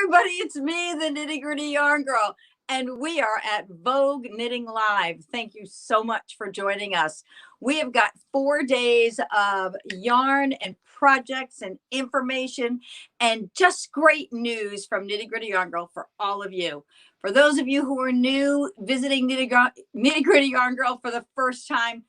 everybody, it's me, the Nitty Gritty Yarn Girl, and we are at Vogue Knitting Live. Thank you so much for joining us. We have got 4 days of yarn and projects and information and just great news from Nitty Gritty Yarn Girl for all of you. For those of you who are new, visiting Nitty Gritty Yarn Girl for the first time,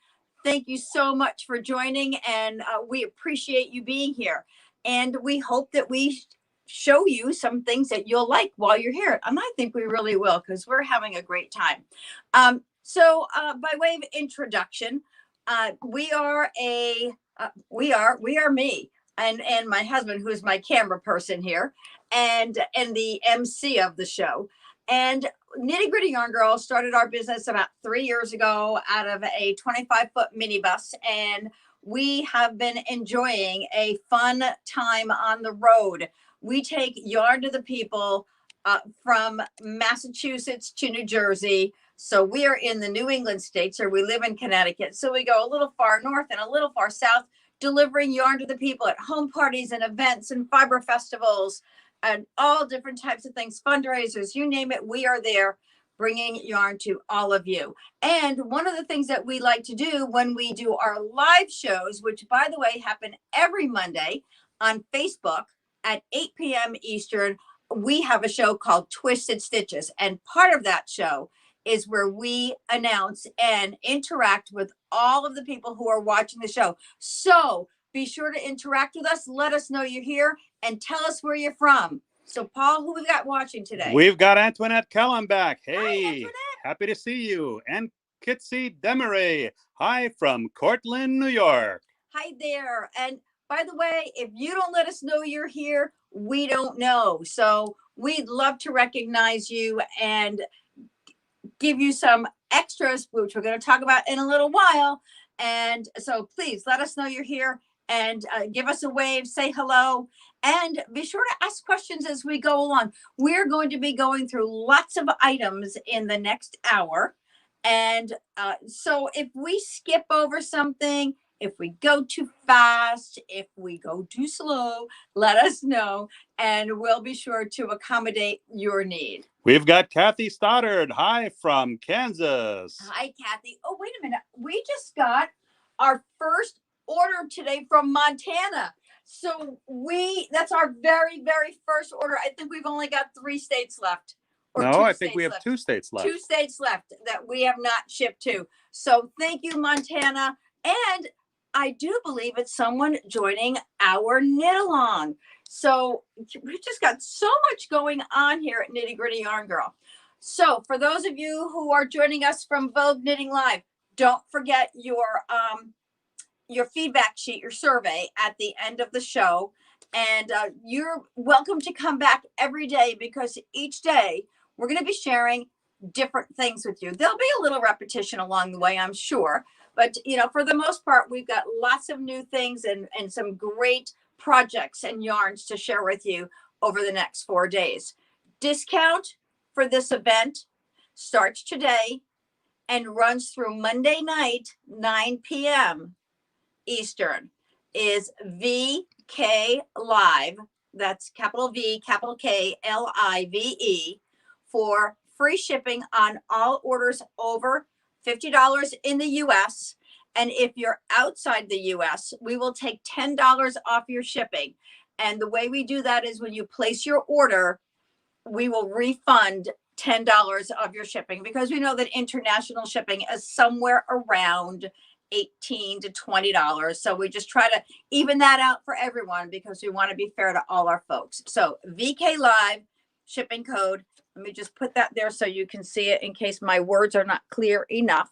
thank you so much for joining, and we appreciate you being here. And we hope that we show you some things that you'll like while you're here. And I think we really will, because we're having a great time. So by way of introduction, we are me and my husband, who is my camera person here, and the MC of the show. And Nitty Gritty Yarn Girl started our business about 3 years ago out of a 25-foot minibus, and we have been enjoying a fun time on the road. We take yarn to the people from Massachusetts to New Jersey. So we are in the New England states, or we live in Connecticut. So we go a little far north and a little far south, delivering yarn to the people at home parties and events and fiber festivals and all different types of things, fundraisers, you name it, we are there bringing yarn to all of you. And one of the things that we like to do when we do our live shows, which by the way happen every Monday on Facebook at 8 p.m. Eastern, we have a show called Twisted Stitches. And part of that show is where we announce and interact with all of the people who are watching the show. So be sure to interact with us. Let us know you're here and tell us where you're from. So Paul, who we got watching today? We've got Antoinette Kellum back. Hi, Hey, Antoinette. Happy to see you. And Kitsy Demeray. Hi from Cortland, New York. Hi there. And by the way, if you don't let us know you're here, we don't know. So we'd love to recognize you and give you some extras, which we're going to talk about in a little while. And so please let us know you're here and give us a wave, say hello, and be sure to ask questions as we go along. We're going to be going through lots of items in the next hour. And so if we skip over something, if we go too fast, if we go too slow, let us know, and we'll be sure to accommodate your need. We've got Kathy Stoddard. Hi from Kansas. Hi, Kathy. Oh, wait a minute. We just got our first order today from Montana. So that's our very, very first order. I think we've only got 3 states left. No, I think we have 2 states left. 2 states left that we have not shipped to. So thank you, Montana. And I do believe it's someone joining our knit along. So we just got so much going on here at Nitty Gritty Yarn Girl. So for those of you who are joining us from Vogue Knitting Live, don't forget your feedback sheet, your survey at the end of the show. And you're welcome to come back every day, because each day we're going to be sharing different things with you. There'll be a little repetition along the way, I'm sure. But, for the most part, we've got lots of new things and some great projects and yarns to share with you over the next 4 days. Discount for this event starts today and runs through Monday night, 9 p.m. Eastern, is VK Live. That's capital V, capital K, LIVE, for free shipping on all orders over $50 in the US. And if you're outside the US, we will take $10 off your shipping. And the way we do that is when you place your order, we will refund $10 of your shipping, because we know that international shipping is somewhere around $18 to $20. So we just try to even that out for everyone, because we want to be fair to all our folks. So VK Live shipping code. Let me just put that there so you can see it in case my words are not clear enough.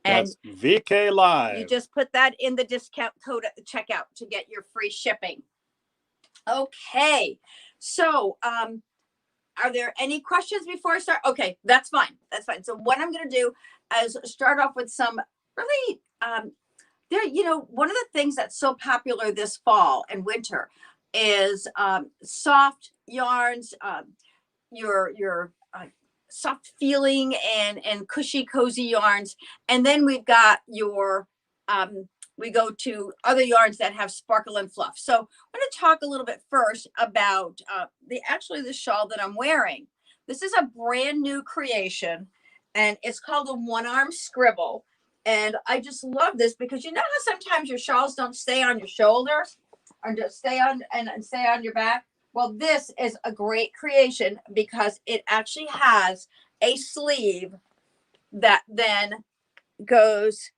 And that's VK Live. You just put that in the discount code at the checkout to get your free shipping. Okay. So, are there any questions before I start? Okay, that's fine. That's fine. So what I'm going to do is start off with some really, one of the things that's so popular this fall and winter is soft yarns, your soft feeling and cushy, cozy yarns. And then we've got your we go to other yarns that have sparkle and fluff. So I'm going to talk a little bit first about the shawl that I'm wearing. This is a brand new creation, and it's called a one-arm scribble. And I just love this because you know how sometimes your shawls don't stay on your shoulders or just stay on and stay on your back? Well, this is a great creation because it actually has a sleeve that then goes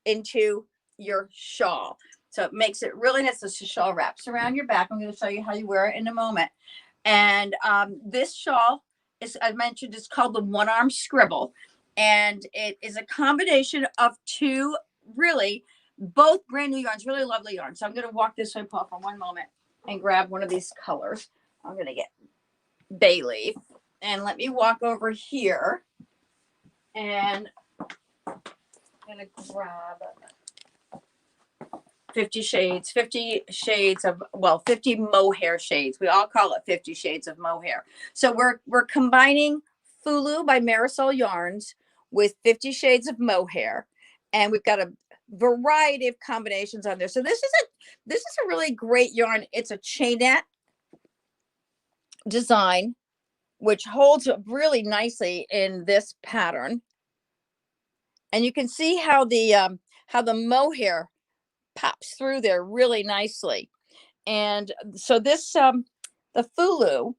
into your shawl. So it makes it really nice. The shawl wraps around your back. I'm going to show you how you wear it in a moment. And this shawl is, I mentioned, it's called the one-arm scribble. And it is a combination of two really, both brand new yarns, really lovely yarns. So I'm going to walk this way, Paul, for one moment and grab one of these colors. I'm going to get bay leaf. And let me walk over here. And I'm going to grab 50 shades of, well, 50 mohair shades. We all call it 50 shades of mohair. So we're combining Fulu by Marisol Yarns with 50 shades of mohair, and we've got a variety of combinations on there. So this is a really great yarn. It's a chainette design, which holds up really nicely in this pattern. And you can see how the mohair pops through there really nicely. And so this the Fulu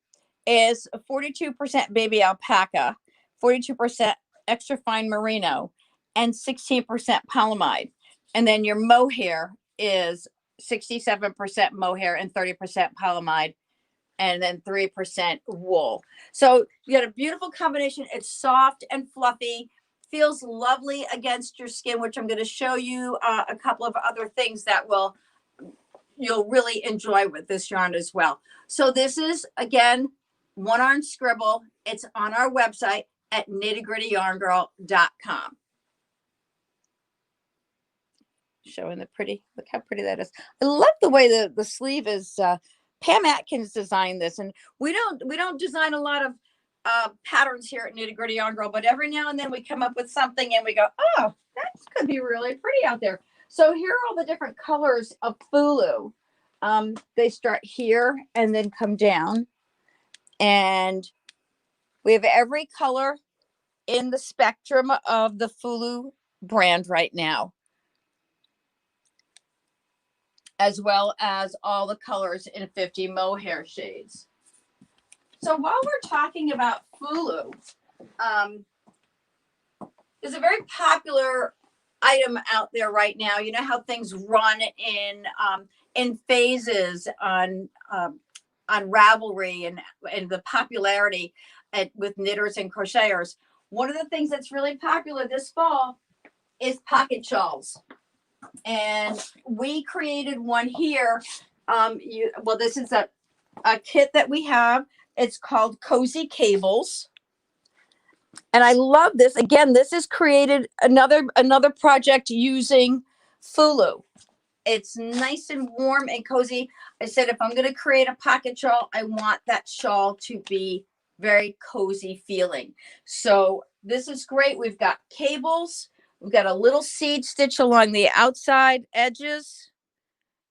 is 42% baby alpaca, 42% extra fine merino, and 16% polyamide. And then your mohair is 67% mohair and 30% polyamide, and then 3% wool. So you got a beautiful combination. It's soft and fluffy, feels lovely against your skin, which I'm going to show you a couple of other things that you'll really enjoy with this yarn as well. So this is, again, one-arm scribble. It's on our website at KnittyGrittyYarnGirl.com. Showing the pretty, look how pretty that is. I love the way the sleeve is. Pam Atkins designed this, and we don't design a lot of patterns here at Nitty Gritty Yarn Girl, but every now and then we come up with something and we go, oh, that could be really pretty out there. So here are all the different colors of Fulu. They start here and then come down, and we have every color in the spectrum of the Fulu brand right now, as well as all the colors in 50 mohair shades. So while we're talking about Fulu, there's a very popular item out there right now. You know how things run in phases on Ravelry and the popularity with knitters and crocheters. One of the things that's really popular this fall is pocket shawls. And we created one here. This is a kit that we have. It's called Cozy Cables. And I love this. Again, this is created another project using Fulu. It's nice and warm and cozy. I said, if I'm going to create a pocket shawl, I want that shawl to be very cozy feeling. So this is great. We've got cables. We've got a little seed stitch along the outside edges,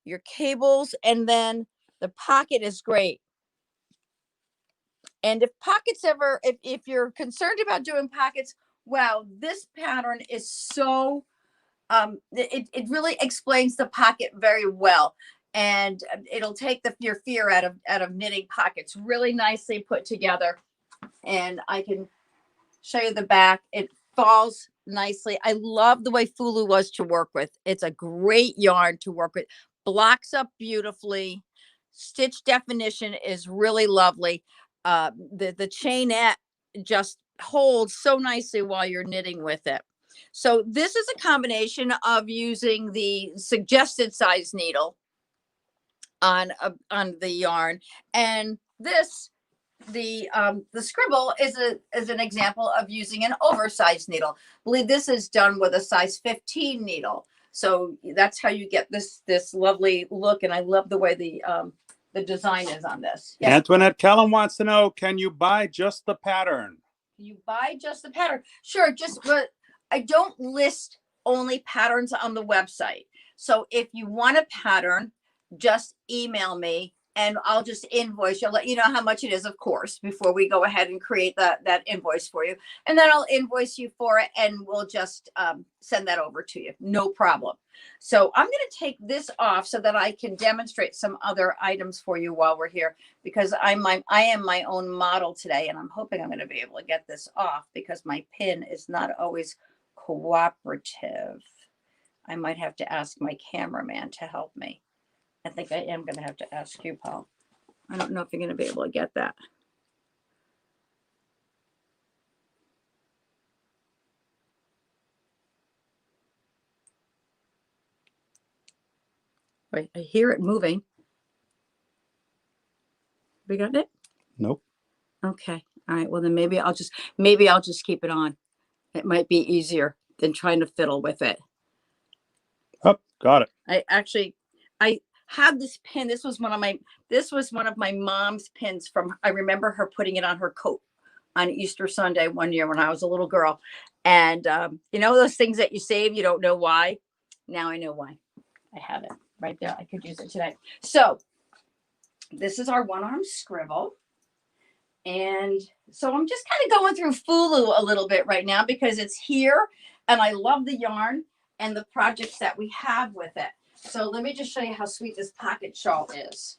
your cables, and then the pocket is great. And if pockets ever, if you're concerned about doing pockets, wow, this pattern is so, it really explains the pocket very well. And it'll take your fear out of knitting pockets, really nicely put together. And I can show you the back. It falls nicely. I love the way Fulu was to work with. It's a great yarn to work with. Blocks up beautifully. Stitch definition is really lovely. The chainette just holds so nicely while you're knitting with it. So this is a combination of using the suggested size needle on the yarn, and this the scribble is an example of using an oversized needle. I believe this is done with a size 15 needle. So that's how you get this lovely look, and I love the way the design is on this. Yes. Antoinette Kellum wants to know, can you buy just the pattern? Can you buy just the pattern? Sure, but I don't list only patterns on the website. So if you want a pattern, just email me and I'll just invoice you. I'll let you know how much it is, of course, before we go ahead and create that invoice for you. And then I'll invoice you for it and we'll just send that over to you. No problem. So I'm going to take this off so that I can demonstrate some other items for you while we're here, because I am my own model today, and I'm hoping I'm going to be able to get this off because my pin is not always cooperative. I might have to ask my cameraman to help me. I think I am going to have to ask you, Paul. I don't know if you're going to be able to get that. Right, I hear it moving. We got it? Nope. Okay. All right. Well, then maybe I'll just keep it on. It might be easier than trying to fiddle with it. Oh, got it. I have this pin. This was one of my mom's pins from, I remember her putting it on her coat on Easter Sunday one year when I was a little girl. And you know, those things that you save, you don't know why. Now I know why. I have it right there. I could use it today. So this is our one-arm scribble. And so I'm just kind of going through Fulu a little bit right now because it's here and I love the yarn and the projects that we have with it. So let me just show you how sweet this pocket shawl is.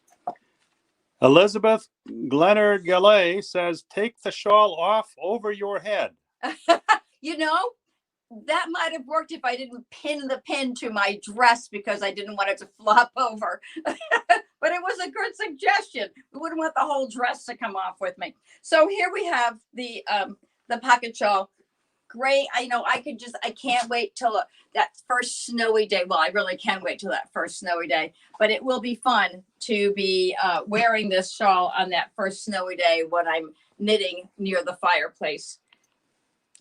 Elizabeth Glenner Galley says, take the shawl off over your head. You know, that might have worked if I didn't pin the pin to my dress because I didn't want it to flop over. But it was a good suggestion. We wouldn't want the whole dress to come off with me. So here we have the pocket shawl. Great. I can't wait till that first snowy day. Well, I really can wait till that first snowy day, but it will be fun to be wearing this shawl on that first snowy day when I'm knitting near the fireplace.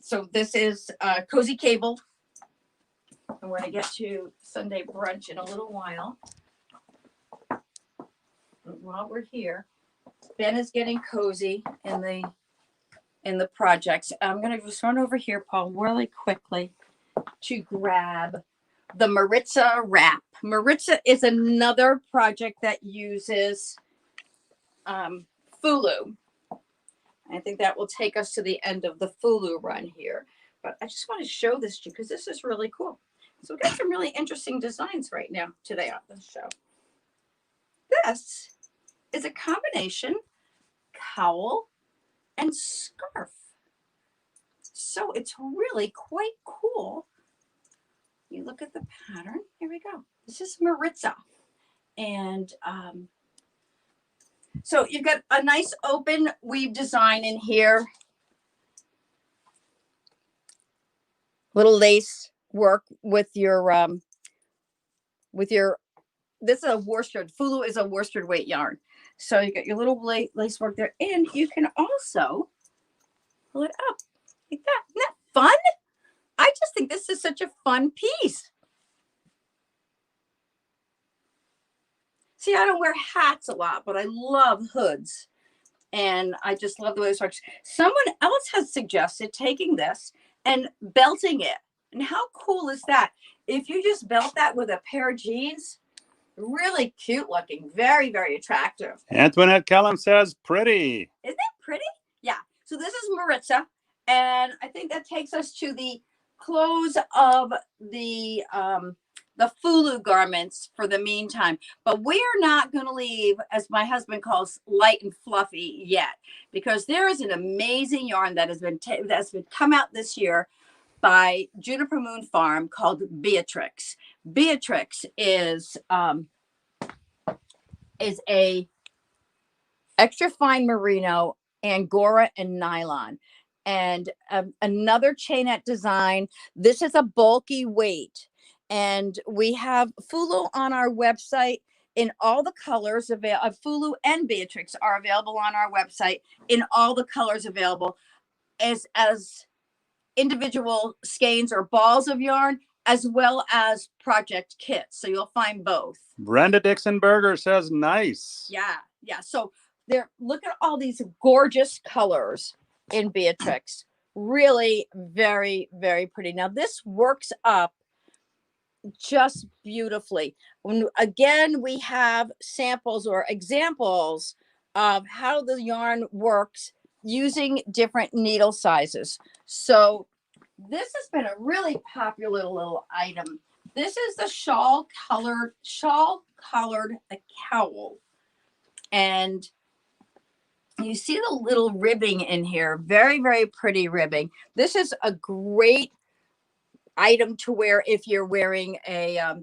So this is Cozy Cable. And we're going to get to Sunday brunch in a little while. But while we're here, Ben is getting cozy in the projects. I'm going to just run over here, Paul, really quickly to grab the Maritza wrap. Maritza is another project that uses Fulu. I think that will take us to the end of the Fulu run here. But I just want to show this to you because this is really cool. So we've got some really interesting designs right now today on the show. This is a combination cowl and scarf. So it's really quite cool. You look at the pattern. Here we go. This is Maritza. And so you've got a nice open weave design in here. Little lace work with your this is a worsted. Fulu is a worsted weight yarn. So you got your little lace work there, and you can also pull it up like that. Isn't that fun? I just think this is such a fun piece. See, I don't wear hats a lot, but I love hoods. And I just love the way this works. Someone else has suggested taking this and belting it. And how cool is that? If you just belt that with a pair of jeans, really cute looking, very, very attractive. Antoinette Kellum says, pretty. Isn't that pretty? Yeah. So this is Maritza. And I think that takes us to the close of the Fulu garments for the meantime. But we are not going to leave, as my husband calls, light and fluffy yet, because there is an amazing yarn that has been come out this year by Juniper Moon Farm called Beatrix. Beatrix is a extra fine merino, angora, and nylon. And another chainette design. This is a bulky weight. And we have Fulu on our website in all the colors available. Fulu and Beatrix are available on our website in all the colors available as individual skeins or balls of yarn, as well as project kits. So you'll find both. Brenda Dixon Berger says, nice. Yeah. So look at all these gorgeous colors in Beatrix. Really very, very pretty. Now this works up just beautifully. Again, we have samples or examples of how the yarn works using different needle sizes. So this has been a really popular little item. This is the shawl collared cowl. And you see the little ribbing in here. Very, very pretty ribbing. This is a great item to wear if you're wearing a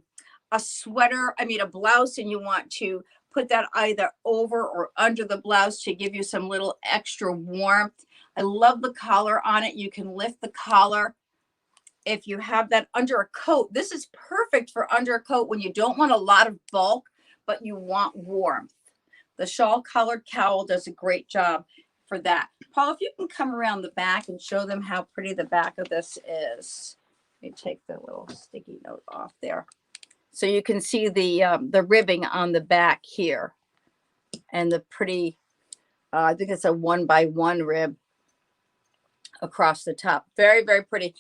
sweater, a blouse, and you want to put that either over or under the blouse to give you some little extra warmth. I love the collar on it. You can lift the collar. If you have that under a coat, this is perfect for under a coat when you don't want a lot of bulk, but you want warmth. The shawl colored cowl does a great job for that. Paul, if you can come around the back and show them how pretty the back of this is. Let me take the little sticky note off there. So you can see the ribbing on the back here. And the pretty, I think it's a 1x1 rib across the top. Very, very pretty.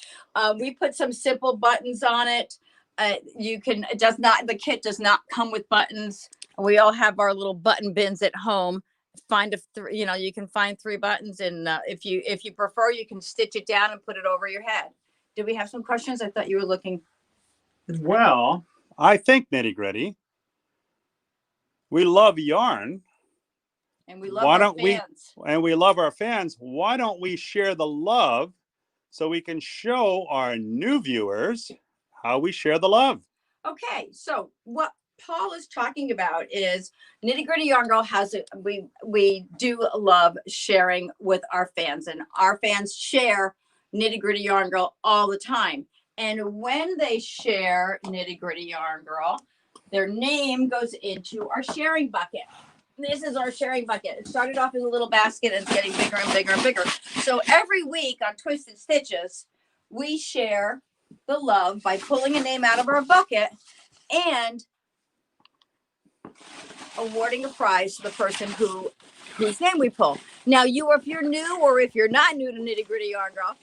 We put some simple buttons on it. The kit does not come with buttons. We all have our little button bins at home. You can find 3 buttons, and if you prefer, you can stitch it down and put it over your head. Did we have some questions? I thought you were looking. Well, I think Nitty Gritty. We love yarn. And we love our fans. We love our fans. Why don't we share the love so we can show our new viewers how we share the love? Okay, so what Paul is talking about is Nitty Gritty Yarn Girl we do love sharing with our fans, and our fans share Nitty Gritty Yarn Girl all the time. And when they share Nitty Gritty Yarn Girl, their name goes into our sharing bucket. This is our sharing bucket. It started off as a little basket and it's getting bigger and bigger and bigger. So every week on Twisted Stitches, we share the love by pulling a name out of our bucket and awarding a prize to the person whose name we pull. Now, if you're new or if you're not new to Nitty Gritty Yarn Girl,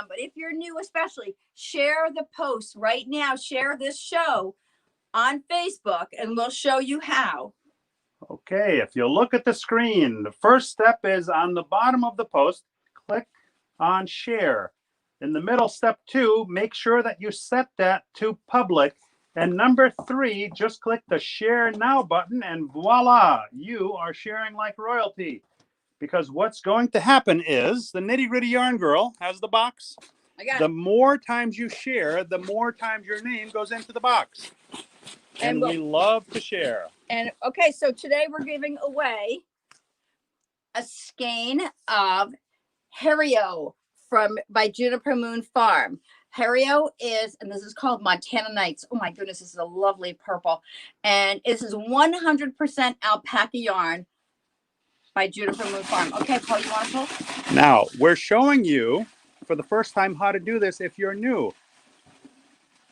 but if you're new especially, share the post right now. Share this show on Facebook and we'll show you how. Okay, if you look at the screen, the first step is on the bottom of the post, click on share. In the middle, step 2, make sure that you set that to public. And number 3, just click the share now button and voila, you are sharing like royalty. Because what's going to happen is the Nitty Gritty Yarn Girl has the box. The more times you share, the more times your name goes into the box. And we love to share. And okay, so today we're giving away a skein of Harrio by Juniper Moon Farm. Harrio is, and this is called Montana Nights. Oh my goodness, this is a lovely purple. And this is 100% alpaca yarn by Juniper Moon Farm. Okay, Paul, you want to pull? Now, we're showing you for the first time how to do this if you're new.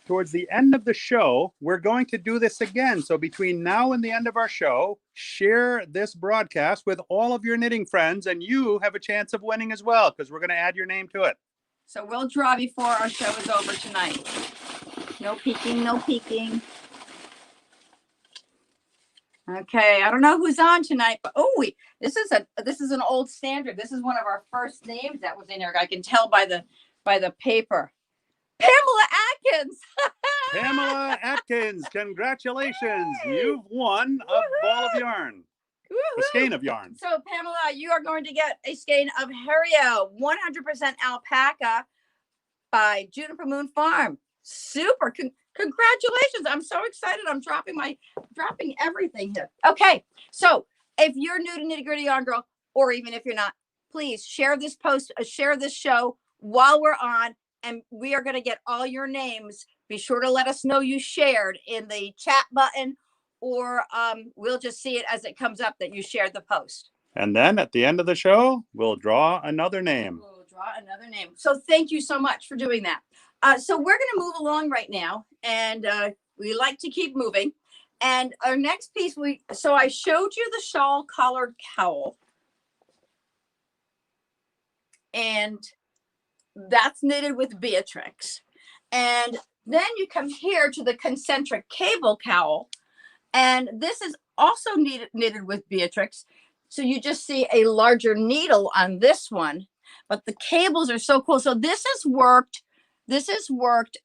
Towards the end of the show, we're going to do this again. So between now and the end of our show, share this broadcast with all of your knitting friends, and you have a chance of winning as well, because we're going to add your name to it. So we'll draw before our show is over tonight. No peeking, no peeking. Okay, I don't know who's on tonight, but this is an old standard. This is one of our first names that was in there. I can tell by the paper. Pamela Atkins. Pamela Atkins, congratulations. You've won a ball of yarn. A skein of yarn. So, Pamela, you are going to get a skein of Harrio, 100% alpaca by Juniper Moon Farm. Super. Congratulations. I'm so excited. I'm dropping everything here. Okay. So, if you're new to Nitty Gritty Yarn Girl, or even if you're not, please share this post, share this show while we're on. And we are going to get all your names. Be sure to let us know you shared in the chat button, or we'll just see it as it comes up that you shared the post. And then at the end of the show, we'll draw another name. So thank you so much for doing that. So we're going to move along right now, and we like to keep moving. And our next piece, so I showed you the shawl collared cowl. And that's knitted with Beatrix. And Then you come here to the concentric cable cowl, and this is also knitted with Beatrix. So you just see a larger needle on this one, but the cables are so cool. So this is worked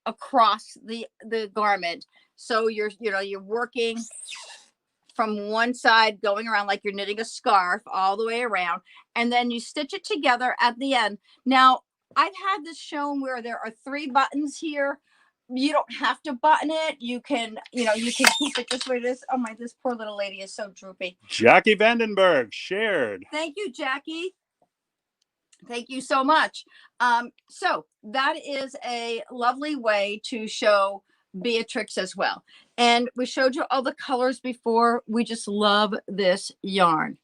across the garment. So you're working from one side going around like you're knitting a scarf all the way around, and then you stitch it together at the end. Now, I've had this shown where there are 3 buttons here. You don't have to button it. You can keep it just where it is. Oh my, this poor little lady is so droopy. Jackie Vandenberg shared. Thank you, Jackie. Thank you so much. So that is a lovely way to show Beatrix as well. And we showed you all the colors before. We just love this yarn.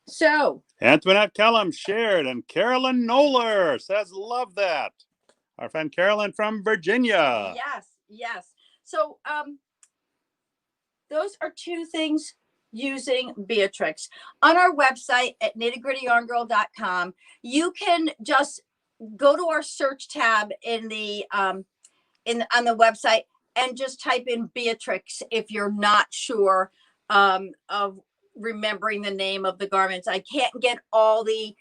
So Antoinette Kellum shared, and Carolyn Noller says, love that. Our friend Carolyn from Virginia. Yes. So those are 2 things using Beatrix. On our website at KnittyGrittyYarnGirl.com, you can just go to our search tab on the website and just type in Beatrix if you're not sure of remembering the name of the garments. I can't get all the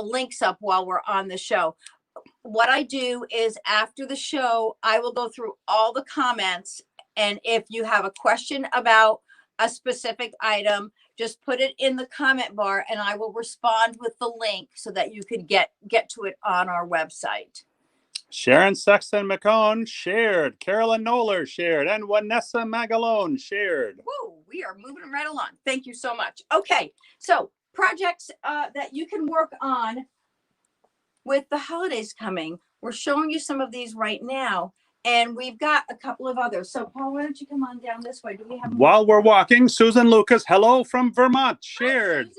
links up while we're on the show. What I do is after the show, I will go through all the comments, and if you have a question about a specific item, just put it in the comment bar and I will respond with the link so that you can get to it on our website. Sharon Sexton McCone shared, Carolyn Noller shared, and Vanessa Magalone shared. Whoa, we are moving right along. Thank you so much. Okay, so projects that you can work on with the holidays coming. We're showing you some of these right now, and we've got a couple of others. So Paul, why don't you come on down this way? Do we have While we're walking, Susan Lucas, hello from Vermont, shared. Hi,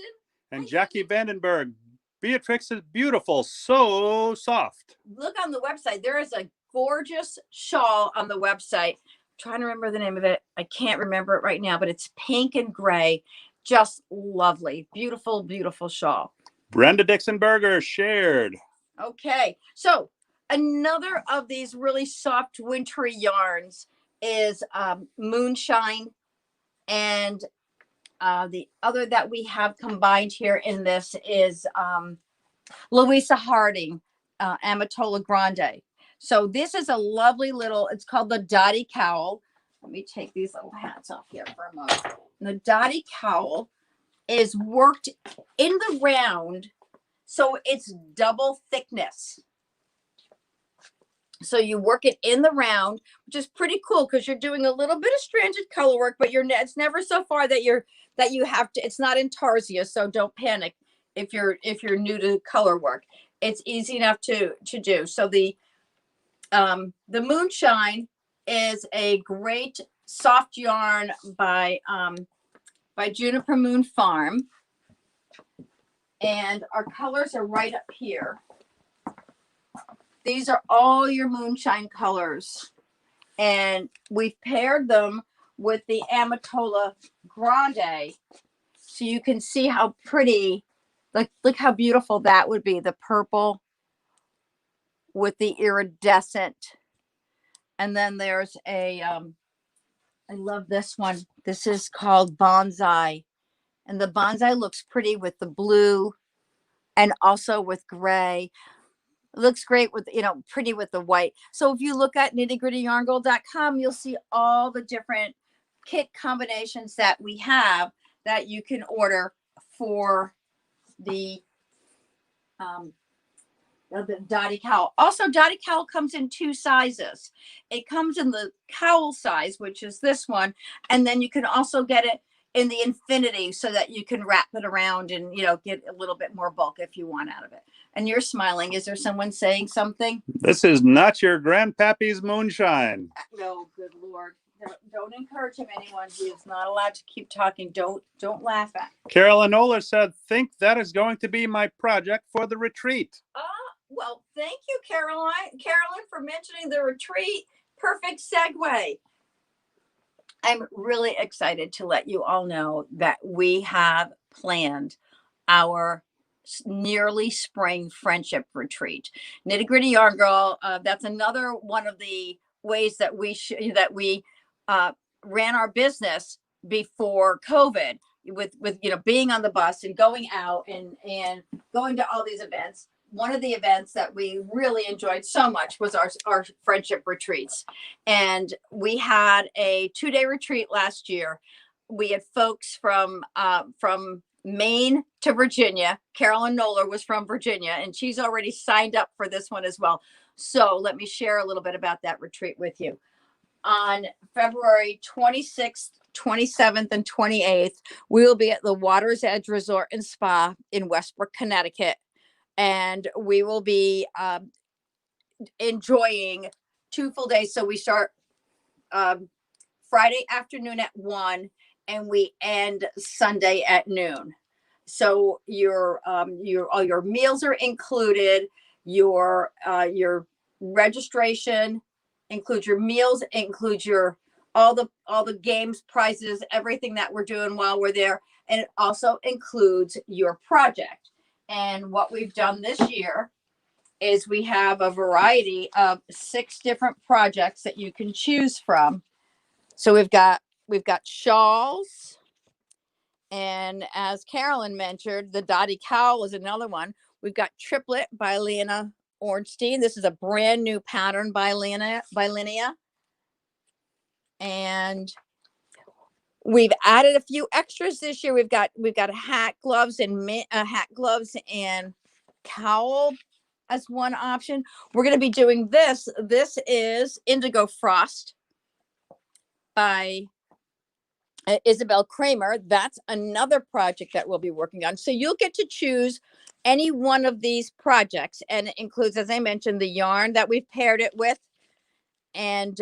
and Hi, Jackie Vandenberg, Beatrix is beautiful, so soft. Look on the website. There is a gorgeous shawl on the website. I'm trying to remember the name of it. I can't remember it right now, but it's pink and gray. Just lovely. Beautiful, beautiful shawl. Brenda Dixonberger shared. Okay, so another of these really soft wintry yarns is Moonshine, and the other that we have combined here in this is Louisa Harding, Amatola Grande. So this is a lovely little, it's called the Dottie Cowl. Let me take these little hats off here for a moment. And the Dottie Cowl is worked in the round, so it's double thickness. So you work it in the round, which is pretty cool because you're doing a little bit of stranded color work, but it's never so far that you have to. It's not intarsia, so don't panic if you're new to color work. It's easy enough to do. So the Moonshine is a great soft yarn by Juniper Moon Farm, and our colors are right up here. These are all your Moonshine colors, and we've paired them with the Amatola Grande, so you can see how pretty, look how beautiful that would be, the purple with the iridescent. And then there's a I love this one. This is called Bonsai, and the Bonsai looks pretty with the blue and also with gray. It looks great with, pretty with the white. So if you look at KnittyGrittyYarnGirl.com, you'll see all the different kit combinations that we have that you can order for the Dottie Cowl. Also, Dottie Cowl comes in 2 sizes. It comes in the cowl size, which is this one, and then you can also get it in the infinity so that you can wrap it around and get a little bit more bulk if you want out of it. And you're smiling. Is there someone saying something? This is not your grandpappy's Moonshine. No, good Lord. Don't encourage him, anyone. He is not allowed to keep talking. Don't laugh at him. Carolyn Noller said, think that is going to be my project for the retreat. Well, thank you, Carolyn, for mentioning the retreat. Perfect segue. I'm really excited to let you all know that we have planned our nearly spring friendship retreat. Nitty Gritty Yarn Girl. That's another one of the ways that we ran our business before COVID, with being on the bus and going out and going to all these events. One of the events that we really enjoyed so much was our friendship retreats. And we had a 2-day retreat last year. We had folks from Maine to Virginia. Carolyn Noller was from Virginia, and she's already signed up for this one as well. So let me share a little bit about that retreat with you. On February 26th, 27th, and 28th, we will be at the Water's Edge Resort and Spa in Westbrook, Connecticut. And we will be enjoying 2 full days. So we start Friday afternoon at 1, and we end Sunday at noon. So all your meals are included. Your registration includes your meals, includes all the games, prizes, everything that we're doing while we're there, and it also includes your project. And what we've done this year is we have a variety of 6 different projects that you can choose from. So we've got shawls, and as Carolyn mentioned, the Dottie Cowl is another one. We've got Triplet by Lena Ornstein. This is a brand new pattern by Linnea. And we've added a few extras this year. We've got hat gloves and cowl as one option. We're going to be doing this. This is Indigo Frost by Isabel Kramer. That's another project that we'll be working on. So you'll get to choose any one of these projects, and it includes, as I mentioned, the yarn that we've paired it with, and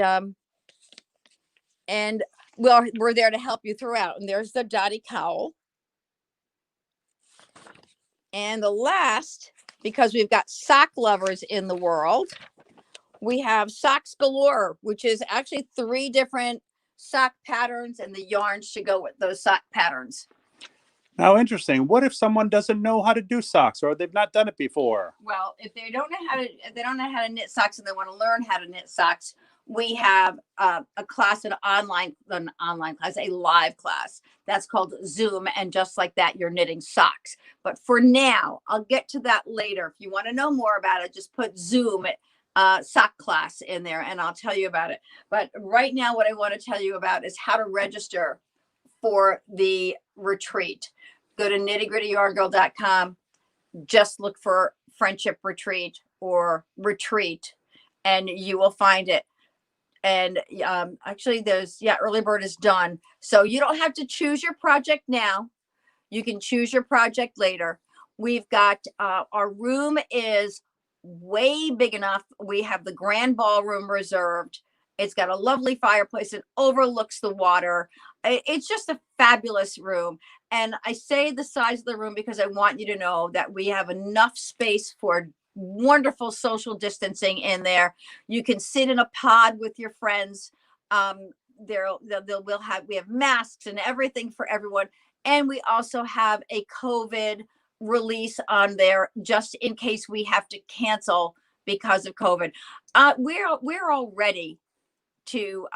we're there to help you throughout. And there's the Dottie Cowl. And the last, because we've got sock lovers in the world, we have Socks Galore, which is actually 3 different sock patterns and the yarns to go with those sock patterns. Now, interesting. What if someone doesn't know how to do socks, or they've not done it before? Well, if they don't know how to knit socks and they want to learn how to knit socks, we have a class, an online class, a live class that's called Zoom. And just like that, you're knitting socks. But for now, I'll get to that later. If you want to know more about it, just put Zoom sock class in there and I'll tell you about it. But right now, what I want to tell you about is how to register for the retreat. Go to KnittyGrittyYarnGirl.com. Just look for friendship retreat or retreat and you will find it. And actually early bird is done. So you don't have to choose your project now. You can choose your project later. We've got our room is way big enough. We have the grand ballroom reserved. It's got a lovely fireplace. It overlooks the water. It's just a fabulous room. And I say the size of the room because I want you to know that we have enough space for wonderful social distancing in there. You can sit in a pod with your friends. We have masks and everything for everyone. And we also have a COVID release on there just in case we have to cancel because of COVID. We're all ready to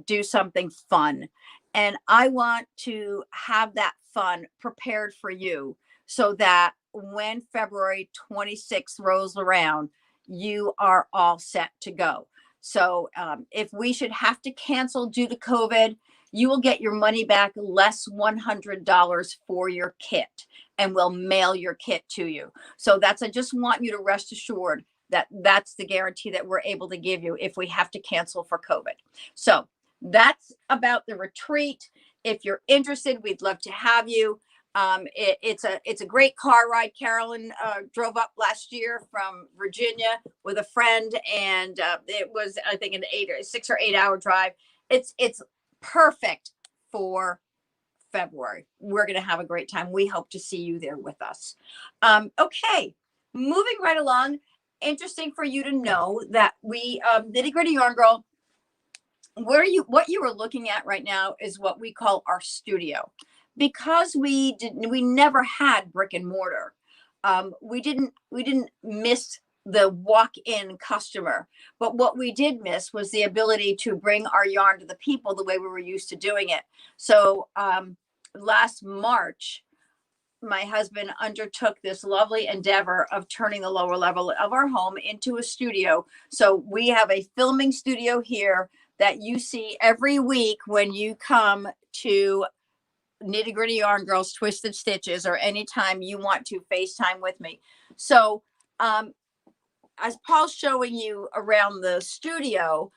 do something fun. And I want to have that fun prepared for you so that when February 26th rolls around, you are all set to go. So if we should have to cancel due to COVID, you will get your money back less $100 for your kit, and we'll mail your kit to you. So I just want you to rest assured that that's the guarantee that we're able to give you if we have to cancel for COVID. So that's about the retreat. If you're interested, we'd love to have you. It's a great car ride. Carolyn drove up last year from Virginia with a friend, and it was, I think, an 6 or 8 hour drive. It's perfect for February. We're going to have a great time. We hope to see you there with us. Okay, moving right along. Interesting for you to know that we Nitty Gritty Yarn Girl, what you are looking at right now is what we call our studio, because we never had brick and mortar. we didn't miss the walk-in customer, but what we did miss was the ability to bring our yarn to the people the way we were used to doing it. So last March, my husband undertook this lovely endeavor of turning the lower level of our home into a studio. So we have a filming studio here that you see every week when you come to Nitty Gritty Yarn Girls Twisted Stitches, or anytime you want to FaceTime with me. So as Paul's showing you around the studio,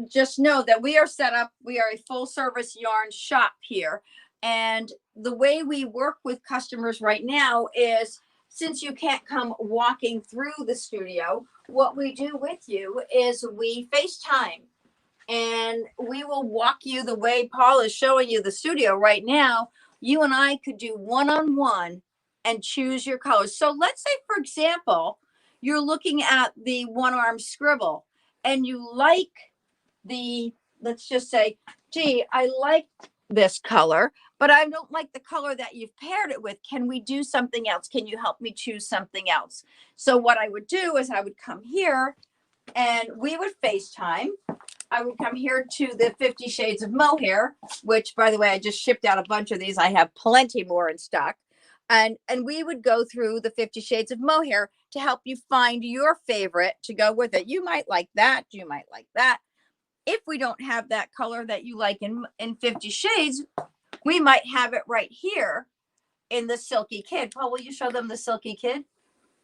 just know that we are set up. We are a full service yarn shop here. And the way we work with customers right now is, since you can't come walking through the studio, what we do with you is we FaceTime. And we will walk you the way Paul is showing you the studio right now. You and I could do one-on-one and choose your colors. So let's say, for example, you're looking at the one arm scribble and you like the, let's just say, gee, I like this color, but I don't like the color that you've paired it with. Can we do something else? Can you help me choose something else? So what I would do is I would come here and we would FaceTime. I would come here to the 50 Shades of Mohair, which, by the way, I just shipped out a bunch of these. I have plenty more in stock. And we would go through the 50 Shades of Mohair to help you find your favorite to go with it. You might like that. You might like that. If we don't have that color that you like in 50 Shades, we might have it right here in the Silky Kid. Paul, will you show them the Silky Kid?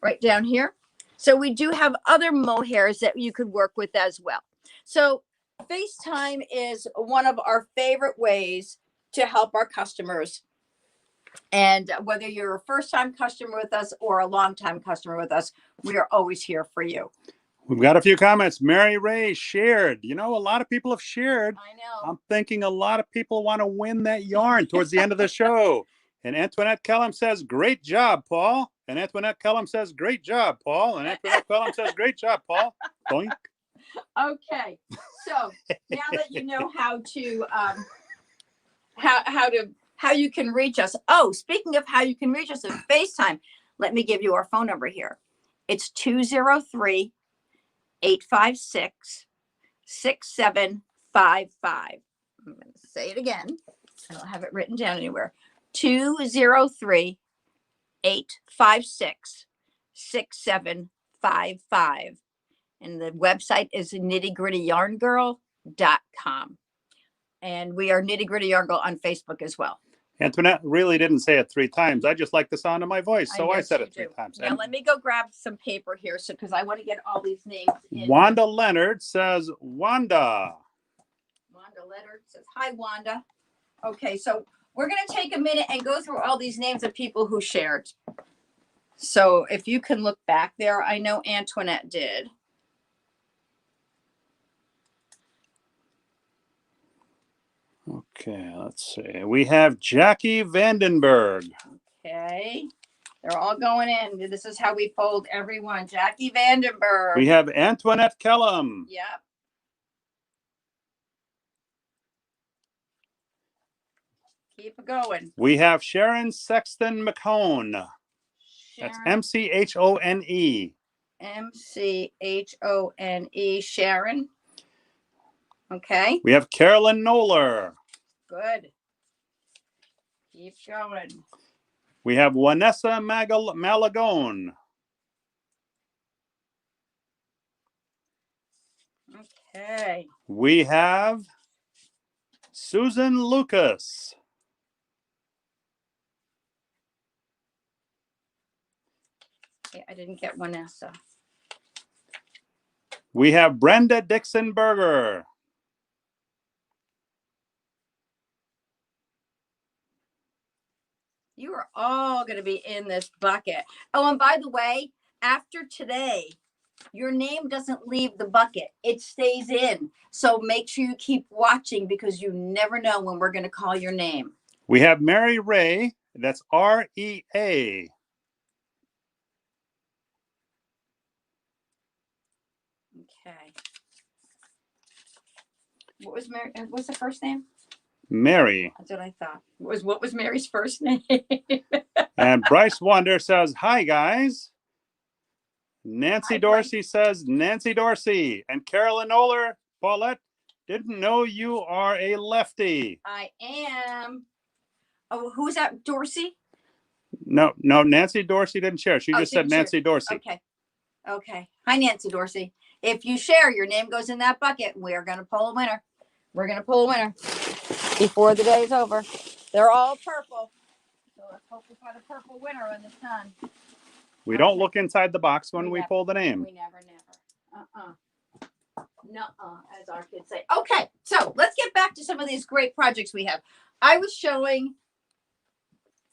Right down here. So we do have other mohairs that you could work with as well. So FaceTime is one of our favorite ways to help our customers. And whether you're a first-time customer with us or a long-time customer with us, we are always here for you. We've got a few comments. Mary Ray shared. You know, a lot of people have shared. I know. I'm thinking a lot of people want to win that yarn towards the end of the show. And Antoinette Kellum says, great job, Paul. And Antoinette Kellum says, great job, Paul. And Antoinette Kellum says, great job, Paul. Boink. Okay. So now that you know how to how you can reach us. Oh, speaking of how you can reach us in FaceTime, let me give you our phone number here. It's 203-856-6755. I'm going to say it again. I don't have it written down anywhere. 203-856-6755. And the website is KnittyGrittyYarnGirl.com. And we are Nitty Gritty Yarn Girl on Facebook as well. Antoinette really didn't say it 3 times. I just like the sound of my voice, so I said it 3 times. Now let me go grab some paper here, so because I want to get all these names in. Wanda Leonard says, Wanda. Wanda Leonard says, hi, Wanda. Okay, so we're going to take a minute and go through all these names of people who shared. So if you can look back there, I know Antoinette did. Okay, let's see. We have Jackie Vandenberg. Okay. They're all going in. This is how we fold everyone. Jackie Vandenberg. We have Antoinette Kellum. Yep. Keep it going. We have Sharon Sexton McHone. That's M-C-H-O-N-E. M-C-H-O-N-E. Sharon. Okay. We have Carolyn Noller. Good. Keep going. We have Vanessa Malagone. Okay. We have Susan Lucas. Okay, I didn't get Vanessa. We have Brenda Dixon Berger. You are all going to be in this bucket. Oh, and by the way, after today, your name doesn't leave the bucket. It stays in. So make sure you keep watching, because you never know when we're going to call your name. We have Mary Ray. That's R-E-A. Okay. What was Mary? What's the first name? Mary. That's what I thought. What was Mary's first name? And Bryce Wonder says, hi, guys. Nancy Hi, Dorsey says, Nancy Dorsey. And Carolyn Oler, Paulette, didn't know you are a lefty. I am. Oh, who's that? Dorsey? No, Nancy Dorsey didn't share. She just said Nancy Dorsey. Okay. Okay. Hi, Nancy Dorsey. If you share, your name goes in that bucket. We're going to pull a winner. We're going to pull a winner before the day is over. They're all purple. So let's hope we find a purple winner on this time. We don't look inside the box when we pull the name. We never. Nuh-uh, as our kids say. Okay, so let's get back to some of these great projects we have. I was showing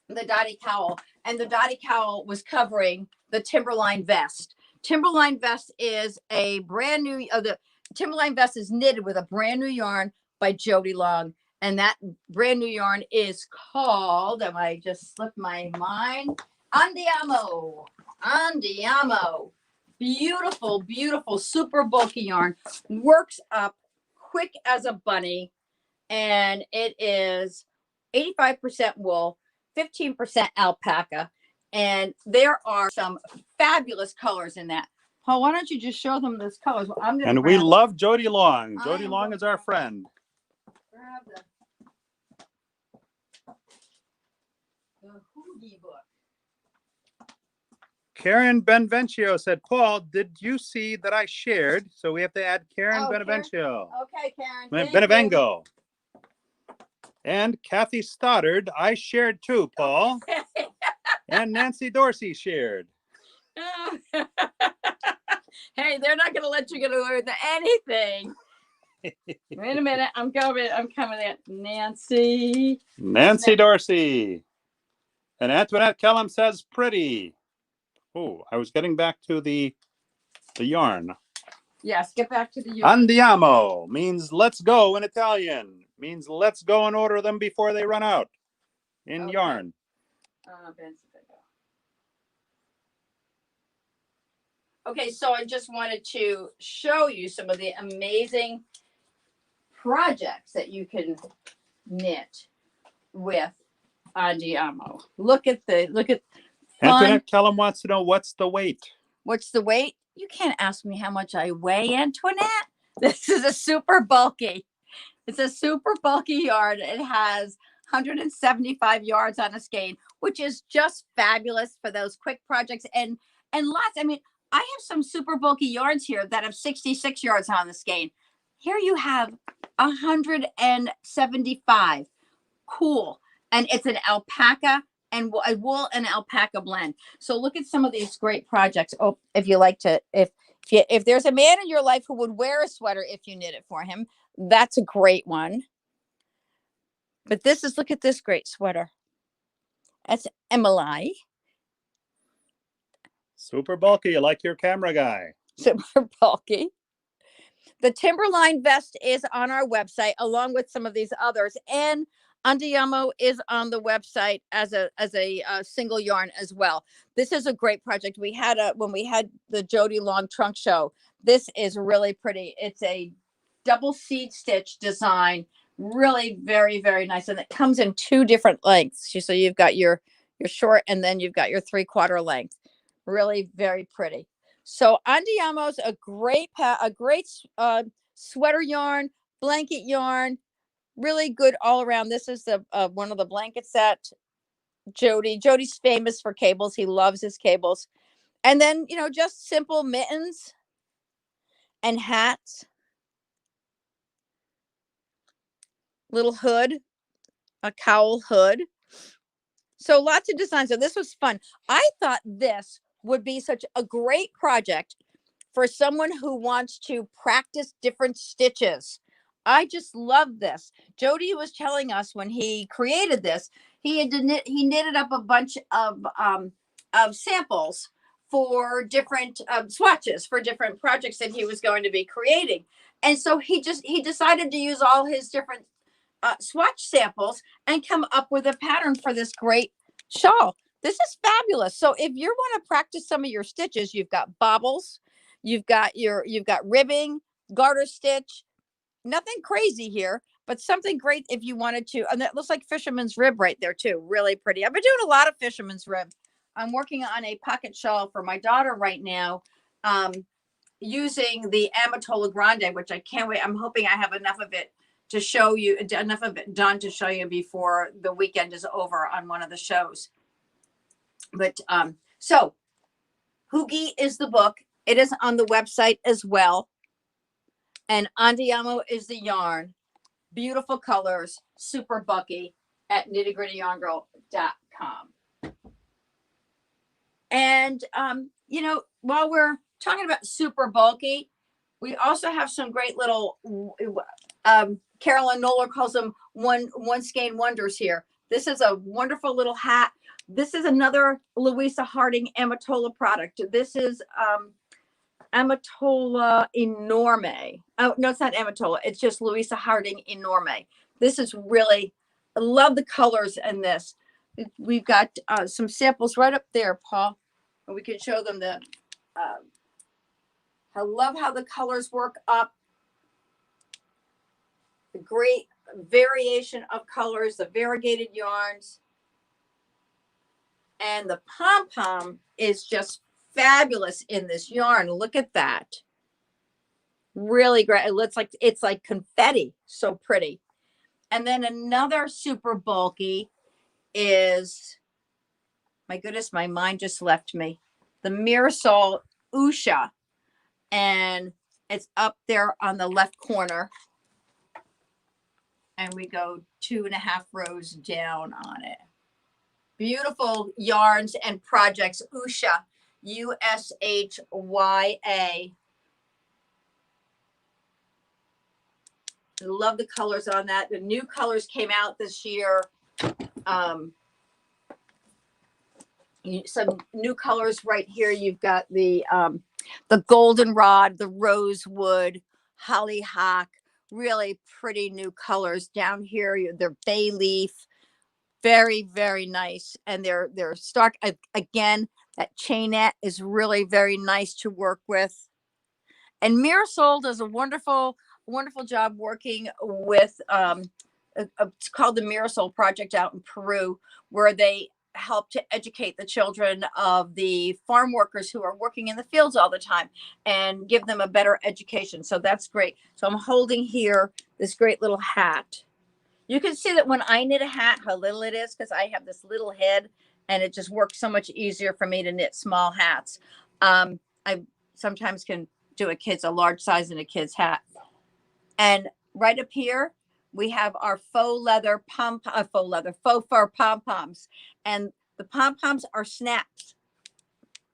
the Dottie Cowl, and the Dottie Cowl was covering the Timberline Vest. Timberline Vest is a brand new, the Timberline Vest is knitted with a brand new yarn by Jody Long. And that brand new yarn is called, and I just slipped my mind, Andiamo. Andiamo. Beautiful, beautiful, super bulky yarn. Works up quick as a bunny. And it is 85% wool, 15% alpaca. And there are some fabulous colors in that. Paul, why don't you just show them those colors? Well, I'm gonna we love Jody Long. Jody Long is our friend. Grab the hoodie book. Karen Benvencio said, Paul, did you see that I shared? So we have to add Karen Benevencio. Okay, Karen. Benevengo. And Kathy Stoddard, I shared too, Paul. And Nancy Dorsey shared. Hey, they're not going to let you get away with anything. Wait a minute. I'm coming at Nancy. Nancy Dorsey. And Antoinette Kellum says pretty. Oh, I was getting back to the yarn. Yes, get back to the yarn. Andiamo means let's go in Italian. Means let's go and order them before they run out in yarn. Okay, so I just wanted to show you some of the amazing projects that you can knit with Andiamo. Look at Antoinette Kellum wants to know what's the weight. What's the weight? You can't ask me how much I weigh, Antoinette. This is a super bulky. It's a super bulky yarn. It has 175 yards on a skein, which is just fabulous for those quick projects and lots. I mean, I have some super bulky yarns here that have 66 yards on the skein. Here you have 175. Cool. And it's an alpaca and a wool and alpaca blend. So look at some of these great projects. Oh, if you like to, if there's a man in your life who would wear a sweater if you knit it for him, that's a great one. But look at this great sweater. That's Emily. Super bulky, like your camera guy. Super bulky. The Timberline Vest is on our website, along with some of these others. And Andiamo is on the website as a single yarn as well. This is a great project. We had when we had the Jody Long trunk show. This is really pretty. It's a double seed stitch design. Really very, very nice. And it comes in 2 different lengths. So you've got your short and then you've got your 3/4 length. Really very pretty. So Andiamo's a great sweater yarn, blanket yarn, really good all around. This is the one of the blankets that Jody's famous for cables. He loves his cables. And then, just simple mittens and hats. Little hood, a cowl hood. So lots of designs. So this was fun. I thought this would be such a great project for someone who wants to practice different stitches. I just love this. Jody was telling us when he created this, he knitted up a bunch of samples for different swatches for different projects that he was going to be creating. And so he decided to use all his different swatch samples and come up with a pattern for this great shawl. This is fabulous. So if you want to practice some of your stitches, you've got bobbles, you've got ribbing, garter stitch, nothing crazy here, but something great if you wanted to. And that looks like fisherman's rib right there too. Really pretty. I've been doing a lot of fisherman's rib. I'm working on a pocket shawl for my daughter right now, using the Amatola Grande, which I can't wait. I'm hoping I have enough of it to show you, enough of it done to show you before the weekend is over on one of the shows. But so Hoogie is the book. It is on the website as well. And Andiamo is the yarn. Beautiful colors, super bulky at KnittyGrittyYarnGirl.com. And, you know, while we're talking about super bulky, we also have some great little, Carolyn Noller calls them one skein wonders here. This is a wonderful little hat. This is another Louisa Harding Amatola product. This is Amatola Enorme. Oh, no, it's not Amatola. It's just Louisa Harding Enorme. This is really, I love the colors in this. We've got some samples right up there, Paul. And we can show them the, I love how the colors work up. The great variation of colors, the variegated yarns. And the pom-pom is just fabulous in this yarn. Look at that. Really great. It looks like it's like confetti. So pretty. And then another super bulky is, my goodness, my mind just left me. The Mirasol Usha. And it's up there on the left corner. And we go 2.5 rows down on it. Beautiful yarns and projects. Usha, U-S-H-Y-A. Love the colors on that. The new colors came out this year. Some new colors right here. You've got the goldenrod, the rosewood, hollyhock. Really pretty new colors down here. They're bay leaf. Very, very nice. And they're stark. Again, that chainette is really very nice to work with. And Mirasol does a wonderful job working with, it's called the Mirasol Project out in Peru, where they help to educate the children of the farm workers who are working in the fields all the time and give them a better education. So that's great. So I'm holding here this great little hat. You can see that when I knit a hat, how little it is, because I have this little head and it just works so much easier for me to knit small hats. I sometimes can do a large size in a kid's hat. And right up here, we have our faux fur pom-poms. And the pom-poms are snaps,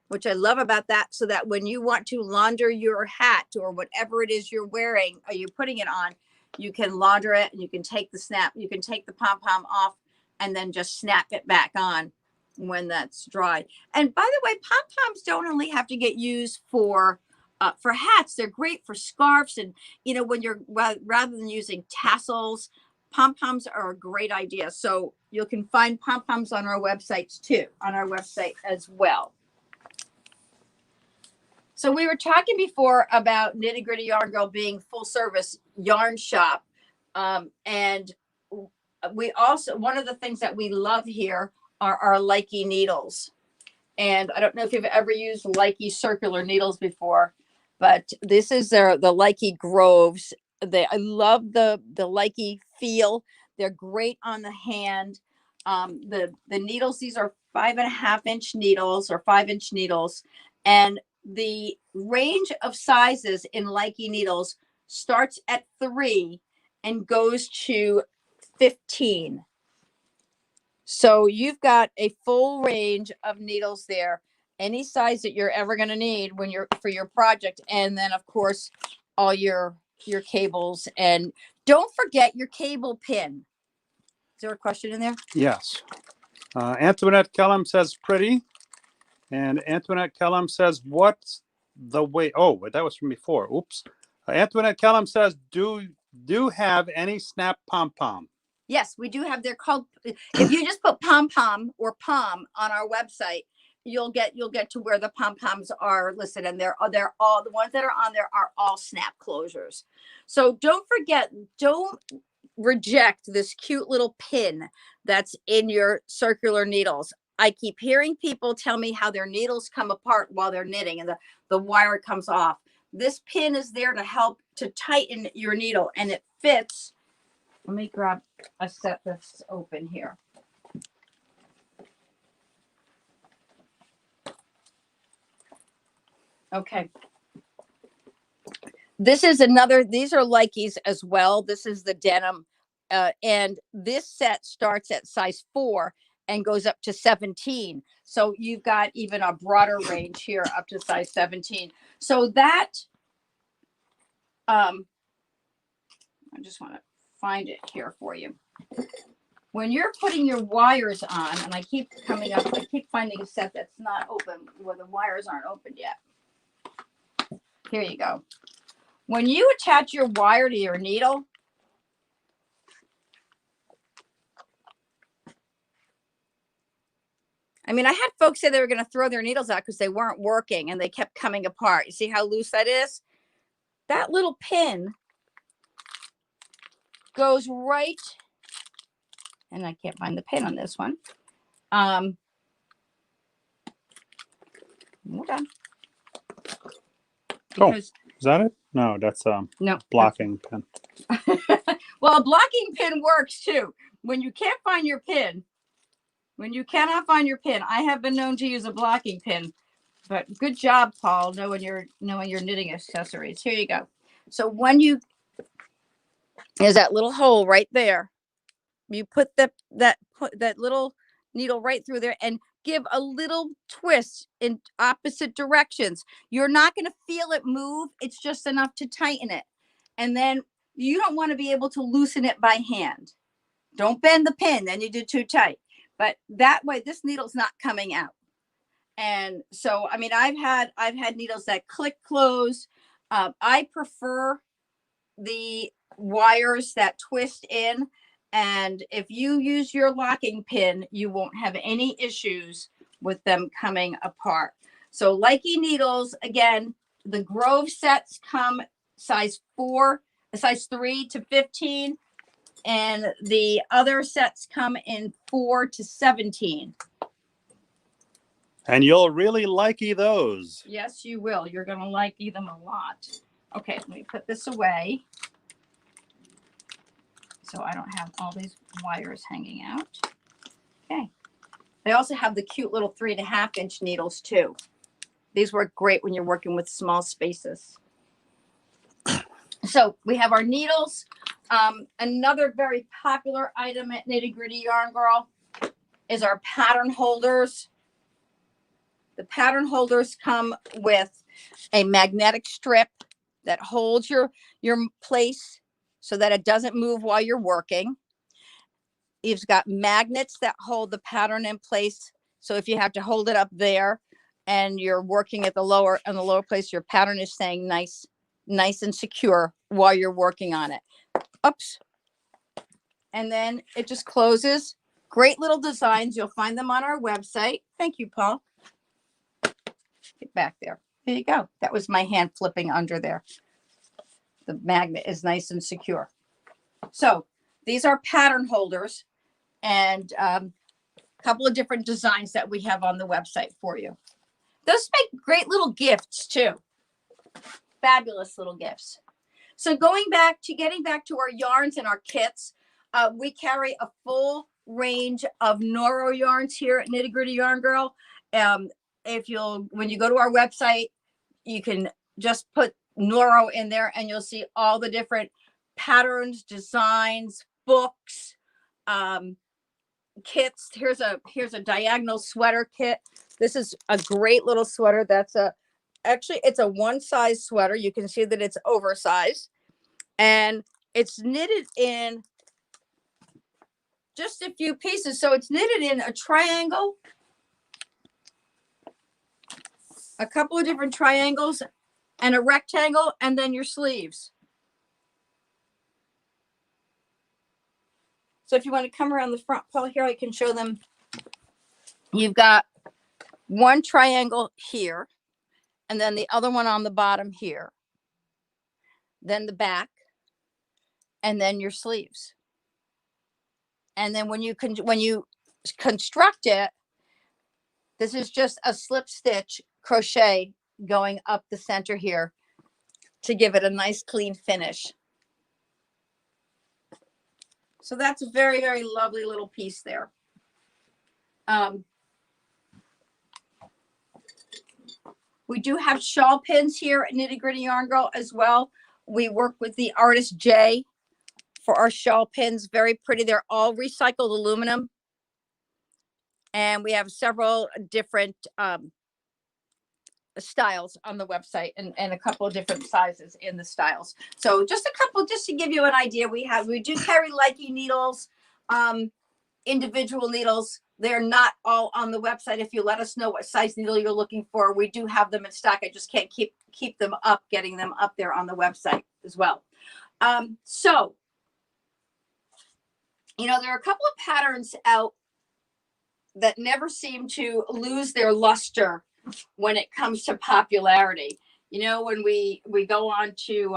which I love about that, so that when you want to launder your hat or whatever it is you're wearing or you're putting it on, you can launder it and you can take the snap, you can take the pom-pom off and then just snap it back on when that's dry. And by the way, pom-poms don't only have to get used for hats. They're great for scarves. And, you know, when you're, rather than using tassels, pom-poms are a great idea. So you can find pom-poms on our websites too, on our website as well. So we were talking before about Nitty Gritty Yarn Girl being full service yarn shop. And we also, one of the things that we love here are our Likey needles. And I don't know if you've ever used Likey circular needles before, but this is the Likey Groves. I love the Likey feel. They're great on the hand. The needles, these are 5.5-inch needles or 5-inch needles. And the range of sizes in Likey needles starts at 3 and goes to 15. So you've got a full range of needles there, any size that you're ever going to need when you're for your project. And then of course, all your cables, and don't forget your cable pin. Is there a question in there? Yes. Antoinette Kellum says pretty. And Antoinette Kellum says, what's the way? Oh, that was from before. Oops. Antoinette Kellum says, do have any snap pom-pom? Yes, we do have. They're called, if you just put pom-pom or pom on our website, you'll get to where the pom-poms are listed. And they're all, the ones that are on there are all snap closures. So don't forget, reject this cute little pin that's in your circular needles. I keep hearing people tell me how their needles come apart while they're knitting and the wire comes off. This pin is there to help to tighten your needle, and it fits. Let me grab a set that's open here. Okay. This is another, these are Likes as well. This is the denim. And this set starts at size 4 and goes up to 17. So you've got even a broader range here up to size 17. So that, I just want to find it here for you. When you're putting your wires on, and I keep coming up, I keep finding a set that's not open where the wires aren't opened yet. Here you go. When you attach your wire to your needle, I mean, I had folks say they were going to throw their needles out because they weren't working and they kept coming apart. You see how loose that is? That little pin goes right, and I can't find the pin on this one. Hold on. Because, is that it? No, that's no blocking pin. Well, a blocking pin works too. When you can't find your pin, when you cannot find your pin, I have been known to use a blocking pin. But good job, Paul, knowing your knitting accessories. Here you go. So when you, there's that little hole right there. You put that little needle right through there and give a little twist in opposite directions. You're not going to feel it move. It's just enough to tighten it. And then you don't want to be able to loosen it by hand. Don't bend the pin, then you do too tight. But that way, this needle's not coming out. And so, I mean, I've had needles that click close. I prefer the wires that twist in. And if you use your locking pin, you won't have any issues with them coming apart. So Likey needles, again, the Grove sets come size 3 to 15. And the other sets come in 4 to 17. And you'll really likey those. Yes, you will. You're going to likey them a lot. Okay, let me put this away so I don't have all these wires hanging out. Okay. They also have the cute little 3.5-inch needles too. These work great when you're working with small spaces. So we have our needles. Another very popular item at Nitty Gritty Yarn Girl is our pattern holders. The pattern holders come with a magnetic strip that holds your place so that it doesn't move while you're working. You've got magnets that hold the pattern in place. So if you have to hold it up there and you're working at the lower place, your pattern is staying nice and secure while you're working on it. Oops. And then it just closes. Great little designs. You'll find them on our website. Thank you, Paul. Get back there. There you go. That was my hand flipping under there. The magnet is nice and secure. So these are pattern holders and a couple of different designs that we have on the website for you. Those make great little gifts too. Fabulous little gifts. So getting back to our yarns and our kits, we carry a full range of Noro yarns here at Nitty Gritty Yarn Girl. When you go to our website, you can just put Noro in there and you'll see all the different patterns, designs, books, kits. Here's a diagonal sweater kit. This is a great little sweater. Actually it's a one size sweater. You can see that it's oversized and it's knitted in just a few pieces. So it's knitted in a triangle, a couple of different triangles and a rectangle, and then your sleeves. So if you want to come around the front, Paul, here I can show them. You've got one triangle here, and then the other one on the bottom here. Then the back, and then your sleeves. And then when you construct it, this is just a slip stitch crochet going up the center here to give it a nice clean finish. So that's a very, very lovely little piece there. We do have shawl pins here at Nitty Gritty Yarn Girl as well. We work with the artist Jay for our shawl pins. Very pretty. They're all recycled aluminum. And we have several different styles on the website, and a couple of different sizes in the styles. So just a couple, just to give you an idea, we do carry Likey needles, individual needles. They're not all on the website. If you let us know what size needle you're looking for, we do have them in stock. I just can't keep them up, getting them up there on the website as well. So, you know, there are a couple of patterns out that never seem to lose their luster when it comes to popularity. You know, when we go on to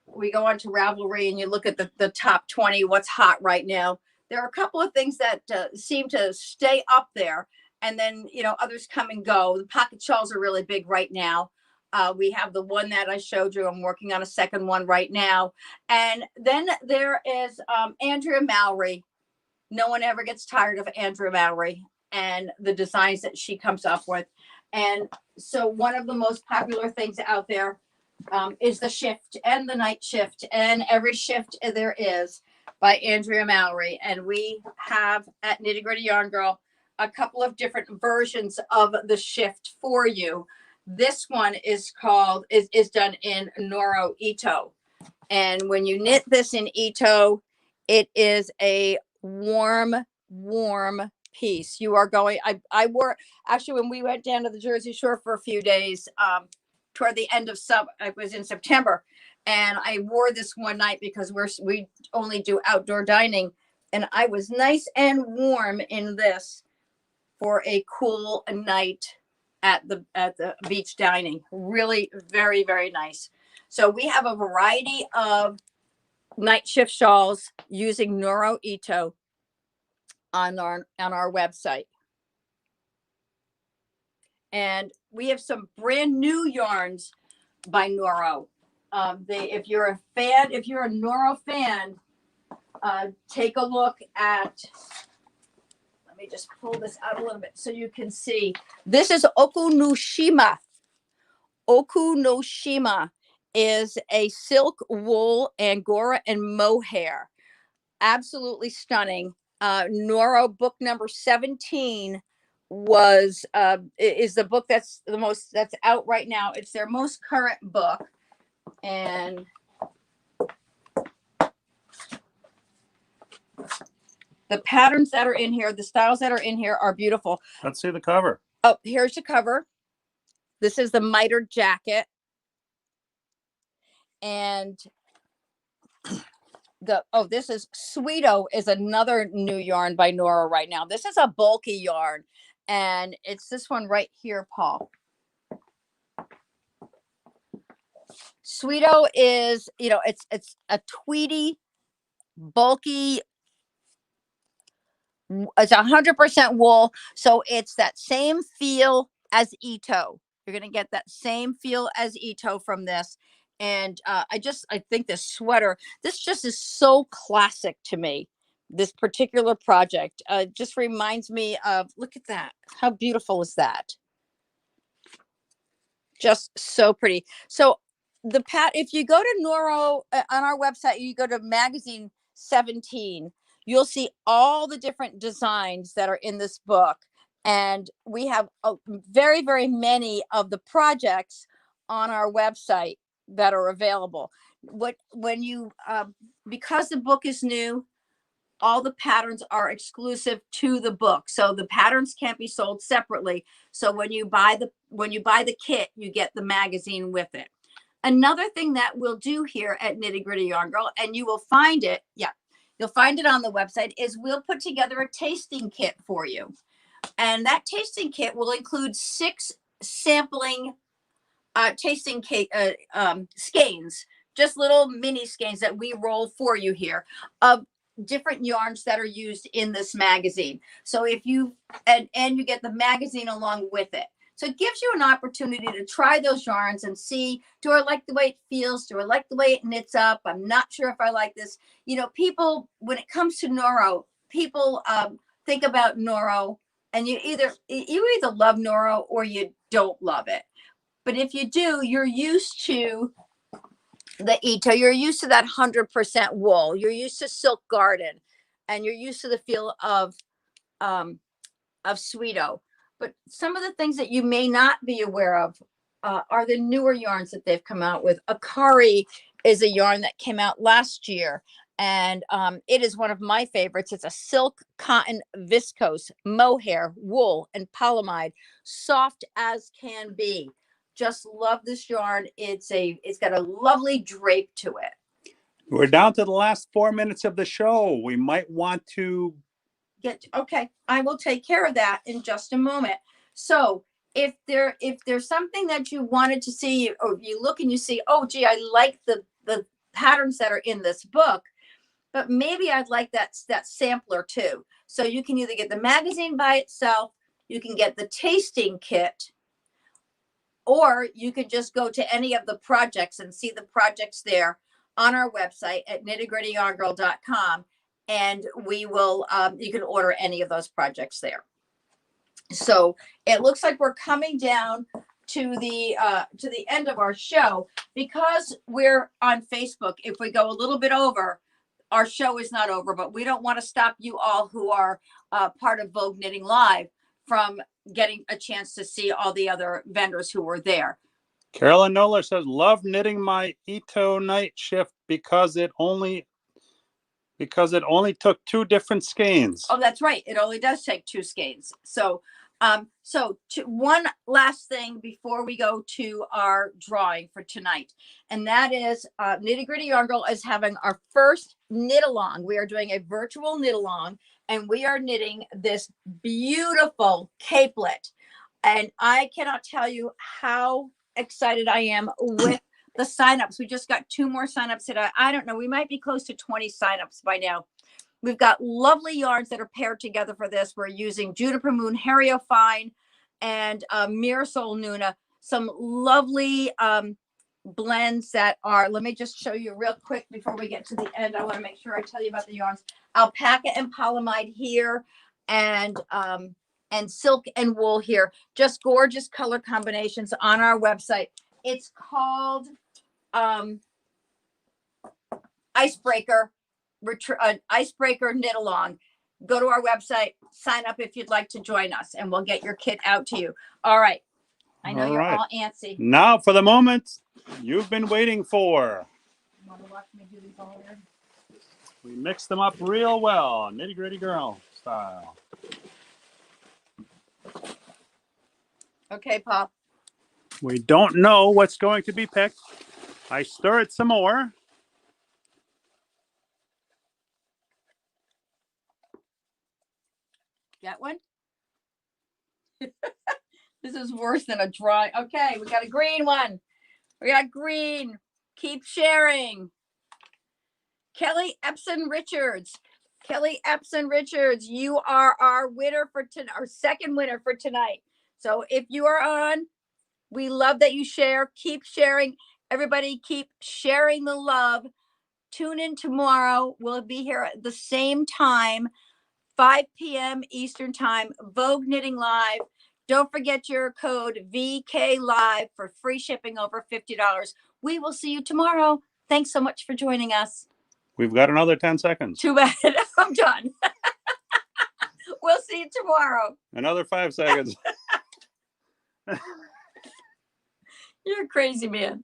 Ravelry and you look at the top 20, what's hot right now, there are a couple of things that seem to stay up there, and then, you know, others come and go. The pocket shawls are really big right now. We have the one that I showed you. I'm working on a second one right now. And then there is Andrea Mallory. No one ever gets tired of Andrea Mallory and the designs that she comes up with. And so one of the most popular things out there is the shift and the night shift and every shift there is by Andrea Mallory. And we have at Nitty Gritty Yarn Girl a couple of different versions of the shift for you. This one is done in Noro Ito. And when you knit this in Ito, it is a warm piece. You are going, I wore, actually, when we went down to the Jersey Shore for a few days, toward the end of it was in September, and I wore this one night because we only do outdoor dining, and I was nice and warm in this for a cool night at the beach dining. Really very, very nice. So we have a variety of night shift shawls using Noro Ito on our website. And we have some brand new yarns by Noro. If you're a Noro fan, take a look at, let me just pull this out a little bit so you can see. This is Okunoshima. Okunoshima is a silk, wool, angora, and mohair. Absolutely stunning. Noro book number 17 is the book that's out right now. It's their most current book, and the patterns that are in here, the styles that are in here are beautiful. Let's see the cover. Oh, here's the cover. This is the mitered jacket, and this is Sweeto, is another new yarn by Noro right now. This is a bulky yarn, and it's this one right here, Paul. Sweeto is, you know, it's a tweedy, bulky. It's 100% wool, so it's that same feel as Ito. You're gonna get that same feel as Ito from this. And I think this sweater, this just is so classic to me. This particular project just reminds me of, look at that. How beautiful is that? Just so pretty. So if you go to Noro on our website, you go to magazine 17, you'll see all the different designs that are in this book. And we have very, very many of the projects on our website that are available. Because the book is new, all the patterns are exclusive to the book, so the patterns can't be sold separately. So when you buy the kit, you get the magazine with it. Another thing that we'll do here at Nitty Gritty Yarn Girl, and you will find it, you'll find it on the website, is we'll put together a tasting kit for you. And that tasting kit will include 6 sampling tasting cake skeins, just little mini skeins that we roll for you here, of different yarns that are used in this magazine. So if you, and you get the magazine along with it. So it gives you an opportunity to try those yarns and see, do I like the way it feels? Do I like the way it knits up? I'm not sure if I like this. You know, people, when it comes to Noro, people think about Noro, and you either love Noro or you don't love it. But if you do, you're used to the Ito, you're used to that 100% wool, you're used to silk garden, and you're used to the feel of Sweeto. But some of the things that you may not be aware of are the newer yarns that they've come out with. Akari is a yarn that came out last year, and it is one of my favorites. It's a silk, cotton, viscose, mohair, wool, and polyamide, soft as can be. Just love this yarn. It's got a lovely drape to it. We're down to the last 4 minutes of the show. We might want to okay, I will take care of that in just a moment. So if there's something that you wanted to see, or you look and you see, oh gee, I like the patterns that are in this book, but maybe I'd like that sampler too. So you can either get the magazine by itself, you can get the tasting kit, or you could just go to any of the projects and see the projects there on our website at KnittyGrittyYarnGirl.com. And we will, you can order any of those projects there. So it looks like we're coming down to the end of our show. Because we're on Facebook, if we go a little bit over, our show is not over, but we don't want to stop you all who are part of Vogue Knitting Live from getting a chance to see all the other vendors who were there. Carolyn Noller says, love knitting my Ito night shift because it only took 2 different skeins. Oh, that's right. It only does take 2 skeins. So, one last thing before we go to our drawing for tonight, and that is Nitty Gritty Yarn Girl is having our first knit along. We are doing a virtual knit along, and we are knitting this beautiful capelet. And I cannot tell you how excited I am with the signups. We just got 2 more signups today. I don't know. We might be close to 20 signups by now. We've got lovely yarns that are paired together for this. We're using Juniper Moon Hario Fine and Mirasol Nuna. Some lovely blends that are, let me just show you real quick before we get to the end. I want to make sure I tell you about the yarns. Alpaca and polyamide here, and silk and wool here. Just gorgeous color combinations on our website. It's called Icebreaker Knit Along. Go to our website, sign up if you'd like to join us, and we'll get your kit out to you. All right. I know you're all antsy. Now for the moment you've been waiting for. You want to watch me do these all here? We mix them up real well, Nitty Gritty Girl style. Okay, Pop. We don't know what's going to be picked. I stir it some more. Got one? This is worse than a dry. Okay, we got a green one. We got green. Keep sharing. Kelly Epson Richards. Kelly Epson Richards, you are our winner for tonight, our second winner for tonight. So if you are on, we love that you share. Keep sharing. Everybody keep sharing the love. Tune in tomorrow. We'll be here at the same time, 5 p.m. Eastern Time, Vogue Knitting Live. Don't forget your code VK Live for free shipping over $50. We will see you tomorrow. Thanks so much for joining us. We've got another 10 seconds. Too bad. I'm done. We'll see you tomorrow. Another 5 seconds. You're a crazy man.